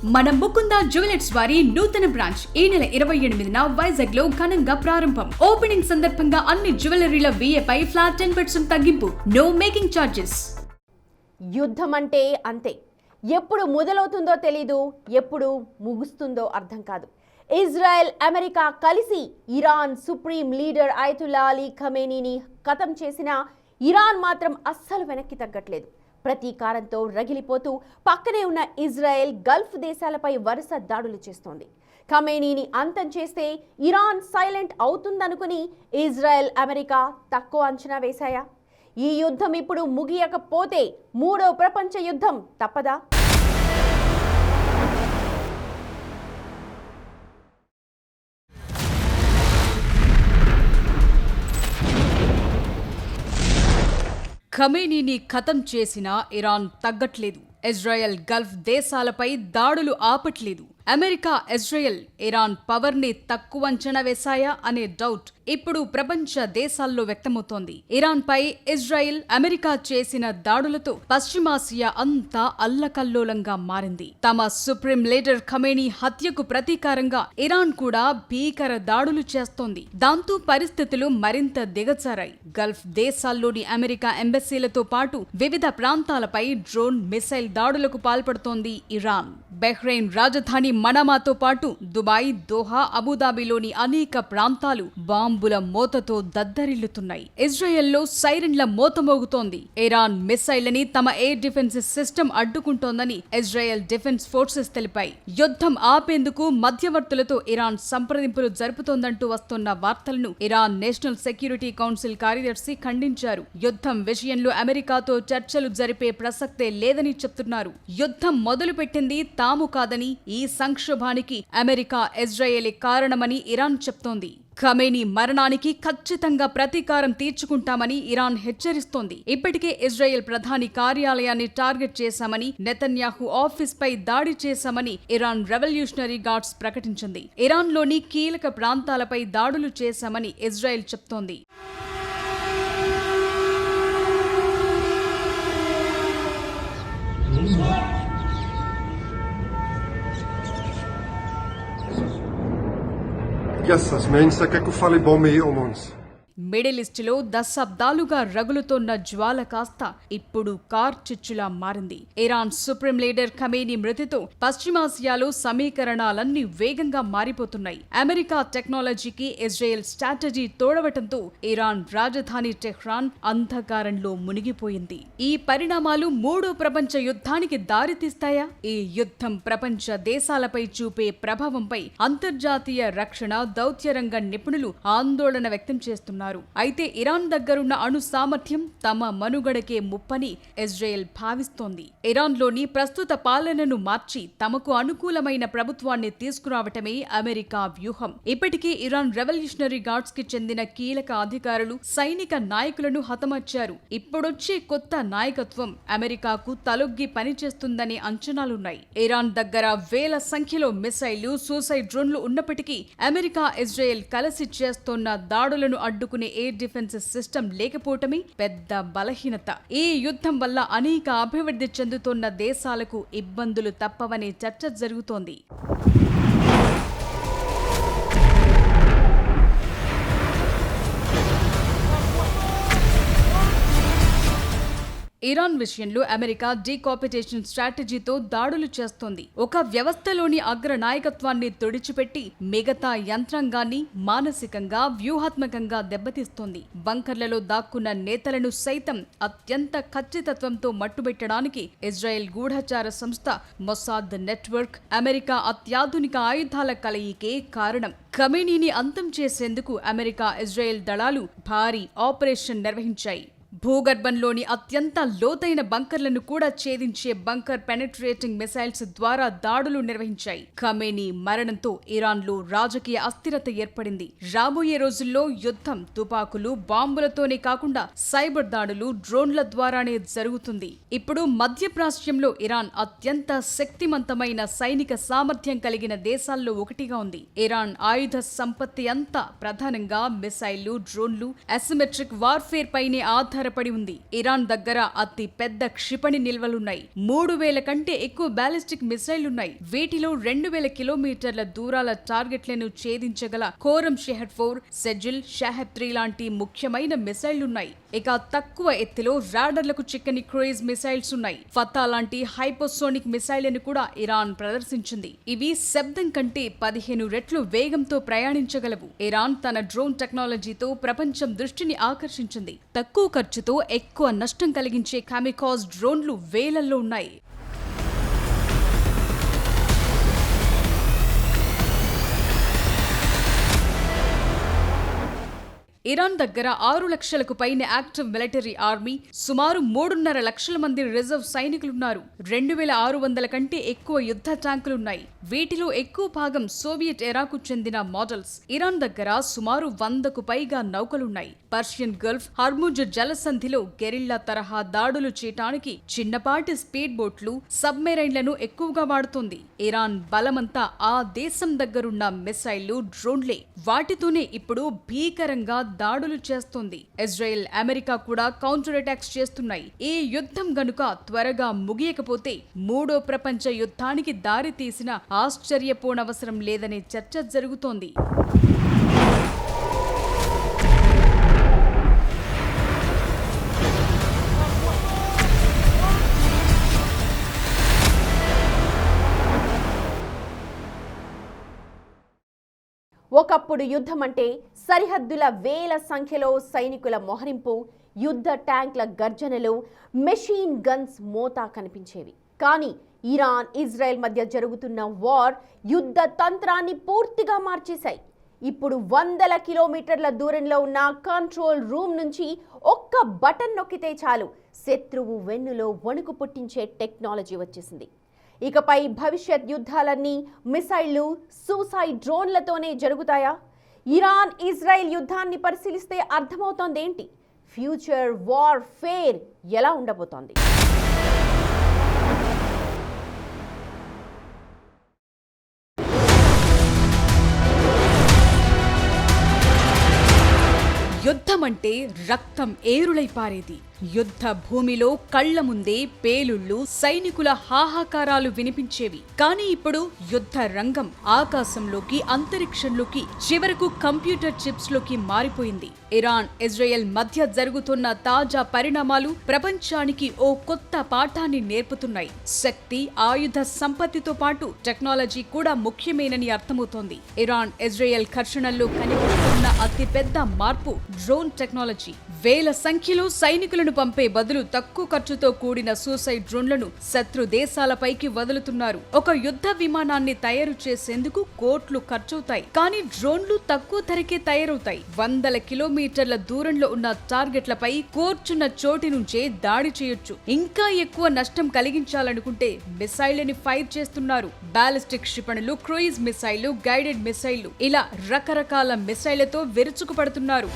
మన ముకుంద జ్యువెలర్స్ వారి నూతన బ్రాంచ్ ఈ నెల 28న వైజాగ్ లో ఘనంగా ప్రారంభం. ఓపెనింగ్ సందర్భంగా అన్ని జ్యువెలరీల VA పై ఫ్లాట్ 10% తగ్గింపు. No making charges. యుద్ధం అంటే అంతే. ఎప్పుడు మొదలవుతుందో తెలీదు, ఎప్పుడు ముగుస్తుందో అర్థం కాదు. ఇజ్రాయెల్, అమెరికా కలిసి Iran supreme leader Ayatollah Ali ఖమేనీని ఖతం చేసిన ఇరాన్ మాత్రం అస్సలు వెనక్కి తగ్గట్లేదు. ప్రతీకారంతో రగిలిపోతూ పక్కనే ఉన్న ఇజ్రాయెల్, గల్ఫ్ దేశాలపై వరుస దాడులు చేస్తోంది. ఖమేనీని అంతం చేస్తే ఇరాన్ సైలెంట్ అవుతుందనుకుని ఇజ్రాయెల్, అమెరికా తక్కువ అంచనా వేశాయా? ఈ యుద్ధం ఇప్పుడు ముగియకపోతే మూడో ప్రపంచ యుద్ధం తప్పదా? ఖమేనీని ఖతం చేసిన ఇరాన్ తగ్గట్లేదు. ఇజ్రాయెల్, గల్ఫ్ దేశాలపై దాడులు ఆపట్లేదు. అమెరికా, ఇజ్రాయెల్, ఇరాన్ పవర్ ని తక్కువ అంచనా వేశాయా అనే డౌట్ ఇప్పుడు ప్రపంచ దేశాల్లో వ్యక్తమవుతోంది. ఇరాన్ పై ఇజ్రాయెల్, అమెరికా చేసిన దాడులతో పశ్చిమాసియా అంతా అల్లకల్లోలంగా మారింది. తమ సుప్రీం లీడర్ ఖమేనీ హత్యకు ప్రతీకారంగా ఇరాన్ కూడా భీకర దాడులు చేస్తోంది. దాంతో పరిస్థితులు మరింత దిగజారాయి. గల్ఫ్ దేశాల్లోని అమెరికా ఎంబసీలతో పాటు వివిధ ప్రాంతాలపై డ్రోన్, మిసైల్ దాడులకు పాల్పడుతోంది ఇరాన్. బహ్రెయిన్ రాజధాని మనమాతో పాటు దుబాయ్, దోహా, అబుదాబిలోని అనేక ప్రాంతాలు బాంబుల మోతతో దద్దరిల్లుతున్నాయి. ఇజ్రాయెల్లో సైరన్ల మోత మోగుతోంది. ఇరాన్ మిసైల్ని తమ ఎయిర్ డిఫెన్స్ సిస్టమ్ అడ్డుకుంటోందని ఇజ్రాయెల్ డిఫెన్స్ ఫోర్సెస్ తెలిపాయి. యుద్ధం ఆపేందుకు మధ్యవర్తులతో ఇరాన్ సంప్రదింపులు జరుపుతోందంటూ వస్తున్న వార్తలను ఇరాన్ నేషనల్ సెక్యూరిటీ కౌన్సిల్ కార్యదర్శి ఖండించారు. యుద్ధం విషయంలో అమెరికాతో చర్చలు జరిపే ప్రసక్తే లేదని చెప్తున్నారు. యుద్ధం మొదలుపెట్టింది తాము కాదని, ఈ సంక్షోభానికి అమెరికా, ఇజ్రాయెలే కారణమని ఇరాన్ చెప్తోంది. ఖమేనీ మరణానికి ఖచ్చితంగా ప్రతీకారం తీర్చుకుంటామని ఇరాన్ హెచ్చరిస్తోంది. ఇప్పటికే ఇజ్రాయెల్ ప్రధాని కార్యాలయాన్ని టార్గెట్ చేశామని, నెతన్యాహు ఆఫీస్ పై దాడి చేశామని ఇరాన్ రెవల్యూషనరీ గార్డ్స్ ప్రకటించింది. ఇరాన్లోని కీలక ప్రాంతాలపై దాడులు చేశామని ఇజ్రాయెల్ చెప్తోంది. Yes, as mense kyk hoe val die bomme hier om ons. Middle ఈస్ట్లో దశాబ్దాలుగా రగులుతోన్న జ్వాల కాస్త ఇప్పుడు కార్చిచ్చులా మారింది. ఇరాన్ సుప్రీం లీడర్ ఖమేనీ మృతితో పశ్చిమాసియాలో సమీకరణాలన్నీ వేగంగా మారిపోతున్నాయి. అమెరికా టెక్నాలజీకి ఇజ్రాయెల్ స్ట్రాటజీ తోడవటంతో ఇరాన్ రాజధాని టెహ్రాన్ అంధకారంలో మునిగిపోయింది. ఈ పరిణామాలు మూడో ప్రపంచ యుద్ధానికి దారితీస్తాయా? ఈ యుద్ధం ప్రపంచ దేశాలపై చూపే ప్రభావంపై అంతర్జాతీయ రక్షణ దౌత్యరంగ నిపుణులు ఆందోళన వ్యక్తం చేస్తున్నారు. అయితే ఇరాన్ దగ్గరున్న అణు సామర్థ్యం తమ మనుగడకే ముప్పని ఇజ్రాయెల్ భావిస్తోంది. ఇరాన్లోని ప్రస్తుత పాలనను మార్చి తమకు అనుకూలమైన ప్రభుత్వాన్ని తీసుకురావటమే అమెరికా వ్యూహం. ఇప్పటికే ఇరాన్ రెవల్యూషనరీ గార్డ్స్ కి చెందిన కీలక అధికారులు, సైనిక నాయకులను హతమార్చారు. ఇప్పుడొచ్చే కొత్త నాయకత్వం అమెరికాకు తలొగ్గి పనిచేస్తుందనే అంచనాలున్నాయి. ఇరాన్ దగ్గర వేల సంఖ్యలో మిసైళ్లు, సూసైడ్ డ్రోన్లు ఉన్నప్పటికీ అమెరికా, ఇజ్రాయెల్ కలిసి చేస్తోన్న దాడులను అడ్డుకునే ఎయిర్ డిఫెన్స్ సిస్టమ్ లేకపోవటమే పెద్ద బలహీనత. ఈ యుద్ధం వల్ల అనేక అభివృద్ధి చెందుతున్న దేశాలకు ఇబ్బందులు తప్పవనే చర్చ జరుగుతోంది. ఇరాన్ విషయంలో అమెరికా డీకాపిటేషన్ స్ట్రాటజీతో దాడులు చేస్తోంది. ఒక వ్యవస్థలోని అగ్ర నాయకత్వాన్ని తుడిచిపెట్టి మిగతా యంత్రాంగాన్ని మానసికంగా, వ్యూహాత్మకంగా దెబ్బతీస్తోంది. బంకర్లలో దాక్కున్న నేతలను సైతం అత్యంత ఖచ్చితత్వంతో మట్టుబెట్టడానికి ఇజ్రాయెల్ గూఢచార సంస్థ మొసాద్ నెట్వర్క్, అమెరికా అత్యాధునిక ఆయుధాల కలయికే కారణం. ఖమేనీని అంతం చేసేందుకు అమెరికా, ఇజ్రాయెల్ దళాలు భారీ ఆపరేషన్ నిర్వహించాయి. భూగర్భంలోని అత్యంత లోతైన బంకర్లను కూడా ఛేదించే బంకర్ పెనెట్రేటింగ్ మిసైల్స్ ద్వారా దాడులు నిర్వహించాయి. ఖమేనీ మరణంతో ఇరాన్లో రాజకీయ అస్థిరత ఏర్పడింది. రాబోయే రోజుల్లో యుద్ధం తుపాకులు, బాంబులతోనే కాకుండా సైబర్ దాడులు, డ్రోన్ల ద్వారానే జరుగుతుంది. ఇప్పుడు మధ్యప్రాచ్యంలో ఇరాన్ అత్యంత శక్తివంతమైన సైనిక సామర్థ్యం కలిగిన దేశాల్లో ఒకటిగా ఉంది. ఇరాన్ ఆయుధ సంపత్తి అంతా ప్రధానంగా మిసైళ్లు, డ్రోన్లు, అసిమెట్రిక్ వార్ఫేర్ పైనే ఆధార ఆధారపడి ఉంది. ఇరాన్ దగ్గర అతి పెద్ద క్షిపణి నిల్వలున్నాయి. 3000 కంటే ఎక్కువ బ్యాలిస్టిక్ మిసైళ్లున్నాయి. వీటిలో 2000 కిలోమీటర్ల దూరాల టార్గెట్లను ఛేదించగల కోరం షెహర్ 4, సెజిల్, షాహెబ్ 3 లాంటి ముఖ్యమైన మిసైళ్లున్నాయి. ఇక తక్కువ ఎత్తులో రాడర్లకు చిక్కని క్రూయిజ్ మిసైల్స్ ఉన్నాయి. ఫతా లాంటి హైపోసోనిక్ మిసైళ్లను కూడా ఇరాన్ ప్రదర్శించింది. ఇవి శబ్దం కంటే 15 రెట్లు వేగంతో ప్రయాణించగలవు. ఇరాన్ తన డ్రోన్ టెక్నాలజీతో ప్రపంచం దృష్టిని ఆకర్షించింది. తక్కువ ఖర్చుతో ఎక్కువ నష్టం కలిగించే కామికాజ్ డ్రోన్లు వేలల్లో ఉన్నాయి. ఇరాన్ దగ్గర 6 లక్షలకు పైన యాక్టివ్ మిలిటరీ ఆర్మీ, సుమారు 3.5 లక్షల మంది రిజర్వ్ సైనికులున్నారు. 2600 కంటే ఎక్కువ యుద్ధ ట్యాంకులున్నాయి. వీటిలో ఎక్కువ భాగం సోవియట్ ఎరాకు చెందిన మోడల్స్. ఇరాన్ దగ్గర సుమారు 100కు పైగా నౌకలున్నాయి. పర్షియన్ గల్ఫ్, హర్ముజ్ జలసంధిలో గెరిల్లా తరహా దాడులు చేయటానికి చిన్నపాటి స్పీడ్ బోట్లు, సబ్మెరైన్లను ఎక్కువగా వాడుతోంది. ఇరాన్ బలమంతా ఆ దేశం దగ్గరున్న మిసైళ్లు, డ్రోన్లే. వాటితోనే ఇప్పుడు భీకరంగా దాడులు చేస్తోంది. ఇజ్రాయెల్, అమెరికా కూడా కౌంటర్ అటాక్స్ చేస్తున్నాయి. ఈ యుద్ధం గనుక త్వరగా ముగియకపోతే 3వ ప్రపంచ యుద్ధానికి దారి తీసిన ఆశ్చర్యపోనవసరం లేదనే చర్చ జరుగుతోంది. ఒకప్పుడు యుద్ధం అంటే సరిహద్దుల వేల సంఖ్యలో సైనికుల మోహరింపు, యుద్ధ ట్యాంక్ల గర్జనలు, మెషిన్ గన్స్ మోతా కనిపించేవి. కానీ ఇరాన్, ఇజ్రాయెల్ మధ్య జరుగుతున్న వార్ యుద్ధ తంత్రాన్ని పూర్తిగా మార్చేశాయి. ఇప్పుడు 100 కిలోమీటర్ల దూరంలో ఉన్న కంట్రోల్ రూమ్ నుంచి ఒక్క బటన్ నొక్కితే చాలు శత్రువు వెన్నులో వణుకు పుట్టించే టెక్నాలజీ వచ్చేసింది. ఇకపై భవిష్యత్ యుద్ధాలన్నీ మిసైళ్లు, సూసైడ్ డ్రోన్లతోనే జరుగుతాయా? ఇరాన్, ఇజ్రాయెల్ యుద్ధాన్ని పరిశీలిస్తే అర్థమవుతోందేంటి? ఫ్యూచర్ వార్ ఫేర్ ఎలా ఉండబోతోంది? యుద్ధమంటే రక్తం ఏరులై పారేది. యుద్ధ భూమిలో కళ్ల ముందే పేలుళ్లు, సైనికుల హాహాకారాలు వినిపించేవి. కానీ ఇప్పుడు యుద్ధ రంగం ఆకాశంలోకి, అంతరిక్షంలోకి, చివరకు కంప్యూటర్ చిప్స్ లోకి మారిపోయింది. ఇరాన్, ఇజ్రాయెల్ మధ్య జరుగుతున్న తాజా పరిణామాలు ప్రపంచానికి ఓ కొత్త పాఠాన్ని నేర్పుతున్నాయి. శక్తి, ఆయుధ సంపత్తితో పాటు టెక్నాలజీ కూడా ముఖ్యమేనని అర్థమవుతోంది. ఇరాన్, ఇజ్రాయెల్ ఘర్షణల్లో కనిపిస్తున్న అతిపెద్ద మార్పు డ్రోన్ టెక్నాలజీ. వేల సంఖ్యలో సైనికులను పంపే బదులు తక్కువ ఖర్చుతో కూడిన సూసైడ్ డ్రోన్లను శత్రు దేశాలపైకి వదులుతున్నారు. ఒక యుద్ధ విమానాన్ని తయారు చేసేందుకు కోట్లు ఖర్చవుతాయి. కానీ డ్రోన్లు తక్కువ ధరకే తయారవుతాయి. 100 కిలోమీటర్ల దూరంలో ఉన్న టార్గెట్లపై కూర్చున్న చోటి నుంచే దాడి చేయొచ్చు. ఇంకా ఎక్కువ నష్టం కలిగించాలనుకుంటే మిసైళ్లని ఫైర్ చేస్తున్నారు. బాలిస్టిక్ క్షిపణులు, క్రూయిజ్ మిసైళ్లు, గైడెడ్ మిసైళ్లు, ఇలా రకరకాల మిసైళ్లతో విరుచుకుపడుతున్నారు.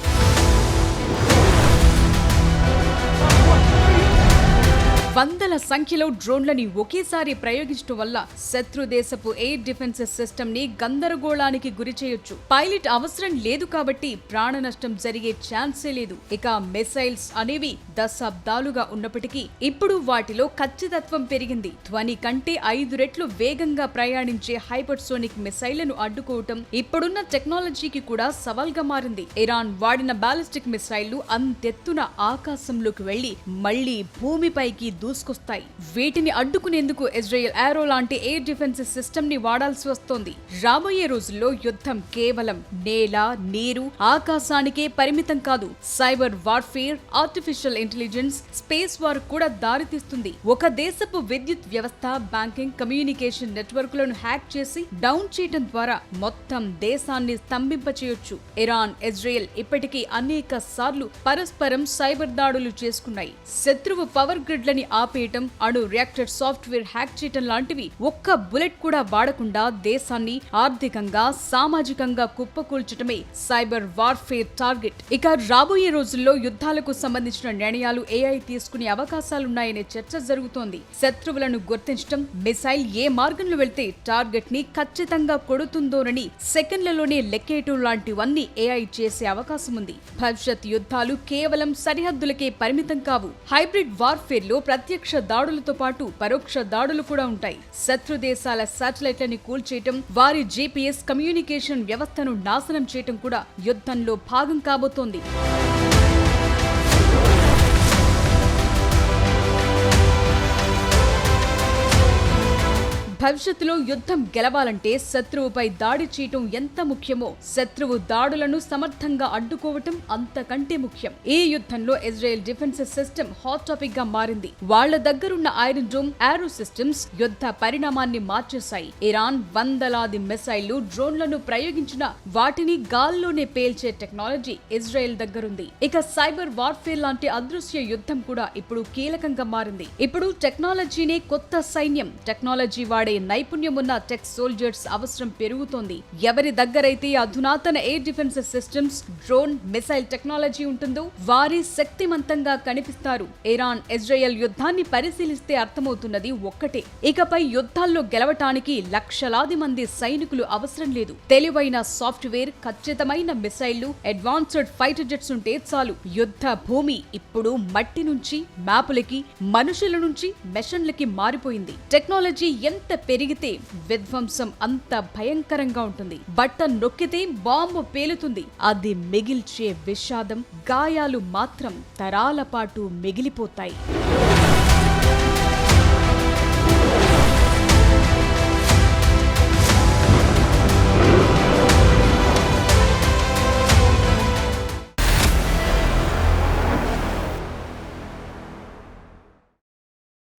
వందల సంఖ్యలో డ్రోన్లని ఒకేసారి ప్రయోగించడం వల్ల శత్రు దేశపు ఎయిర్ డిఫెన్సెస్ సిస్టమ్ ని గందరగోళానికి గురి చేయొచ్చు. పైలట్ అవసరం లేదు కాబట్టి ప్రాణ నష్టం జరిగే ఛాన్సే లేదు. ఇక మిసైల్స్ అనేవి దశాబ్దాలుగా ఉన్నప్పటికీ ఇప్పుడు వాటిలో ఖచ్చితత్వం పెరిగింది. ధ్వని కంటే 5 రెట్లు వేగంగా ప్రయాణించే హైపర్సోనిక్ మిసైళ్లను అడ్డుకోవటం ఇప్పుడున్న టెక్నాలజీకి కూడా సవాల్గా మారింది. ఇరాన్ వాడిన బాలిస్టిక్ మిసైళ్లు అంతెత్తున ఆకాశంలోకి వెళ్లి మళ్లీ భూమిపైకి దూసుకొస్తాయి. వీటిని అడ్డుకునేందుకు ఇజ్రాయెల్ ఏరో లాంటి ఎయిర్ డిఫెన్సెస్ సిస్టమ్ ని వాడాల్సి వస్తోంది. రాబోయే రోజుల్లో యుద్ధం కేవలం నేల, నీరు, ఆకాశానికే పరిమితం కాదు. Cyber warfare, artificial intelligence, space war కూడా దారితీస్తుంది. ఒక దేశపు విద్యుత్ వ్యవస్థ, బ్యాంకింగ్, కమ్యూనికేషన్ నెట్వర్క్లను హ్యాక్ చేసి డౌన్ చేయడం ద్వారా మొత్తం దేశాన్ని స్తంభింపచేయొచ్చు. ఇరాన్, ఇజ్రాయెల్ ఇప్పటికీ అనేక సార్లు పరస్పరం సైబర్ దాడులు చేసుకున్నాయి. శత్రువు పవర్ గ్రిడ్లని ఆపేయటం, అణు రియాక్టర్ సాఫ్ట్వేర్ హ్యాక్ చేయటం లాంటివి ఒక్క బుల్లెట్ కూడా వాడకుండా దేశాన్ని ఆర్థికంగా, సామాజికంగా కుప్పకూల్చటమే సైబర్ వార్ఫేర్ టార్గెట్. ఇక రాబోయే రోజుల్లో యుద్ధాలకు సంబంధించిన నిర్ణయాలు AI తీసుకునే అవకాశాలున్నాయనే చర్చ జరుగుతోంది. శత్రువులను గుర్తించడం, మిసైల్ ఏ మార్గంలో వెళ్తే టార్గెట్ ని ఖచ్చితంగా కొడుతుందోనని సెకండ్లలోనే లెక్కేయటం లాంటివన్నీ AI చేసే అవకాశం ఉంది. భవిష్యత్ యుద్ధాలు కేవలం సరిహద్దులకే పరిమితం కావు. హైబ్రిడ్ వార్ఫేర్ లో ప్రత్యక్ష దాడులతో పాటు పరోక్ష దాడులు కూడా ఉంటాయి. శత్రు దేశాల శాటిలైట్లని కూల్చేయటం, వారి GPS కమ్యూనికేషన్ వ్యవస్థను నాశనం చేయటం కూడా యుద్ధంలో భాగం కాబోతోంది. భవిష్యత్తులో యుద్ధం గెలవాలంటే శత్రువుపై దాడి చేయటం ఎంత ముఖ్యమో, శత్రువు దాడులను సమర్థంగా అడ్డుకోవటం అంతకంటే ముఖ్యం. ఈ యుద్ధంలో Israel defence system hot topic గా మారింది. వాళ్ల దగ్గరున్న ఐరన్ డోమ్, ఏరో సిస్టమ్స్ యుద్ధ పరిణామాన్ని మార్చేశాయి. ఇరాన్ వందలాది మిసైళ్లు, డ్రోన్లను ప్రయోగించిన వాటిని గాల్లోనే పేల్చే టెక్నాలజీ ఇజ్రాయెల్ దగ్గరుంది. ఇక సైబర్ వార్ఫేర్ లాంటి అదృశ్య యుద్ధం కూడా ఇప్పుడు కీలకంగా మారింది. ఇప్పుడు టెక్నాలజీనే కొత్త సైన్యం. టెక్నాలజీ వాడే నైపుణ్యం ఉన్న టెక్ సోల్జర్స్ అవసరం పెరుగుతోంది. ఎవరి దగ్గరైతే అధునాతన air defence systems, drone, missile technology ఉంటుందో వారి శక్తిమంతంగా కనిపిస్తారు. ఇరాన్ ఇజ్రాయెల్ యుద్ధాన్ని పరిశీలిస్తే అర్థమవుతున్నది ఒక్కటే: ఇకపై యుద్ధాల్లో గెలవటానికి లక్షలాది మంది సైనికులు అవసరం లేదు. తెలివైన సాఫ్ట్వేర్, ఖచ్చితమైన మిసైళ్లు, అడ్వాన్స్డ్ ఫైటర్ జెట్స్ ఉంటే చాలు. యుద్ధ భూమి ఇప్పుడు మట్టి నుంచి మ్యాపులకి, మనుషుల నుంచి మెషన్లకి మారిపోయింది. టెక్నాలజీ ఎంత పెరిగితే విధ్వంసం అంత భయంకరంగా ఉంటుంది. బటన్ నొక్కితే బాంబు పేలుతుంది. అది మిగిల్చే విషాదం, గాయాలు మాత్రం తరాల పాటు మిగిలిపోతాయి.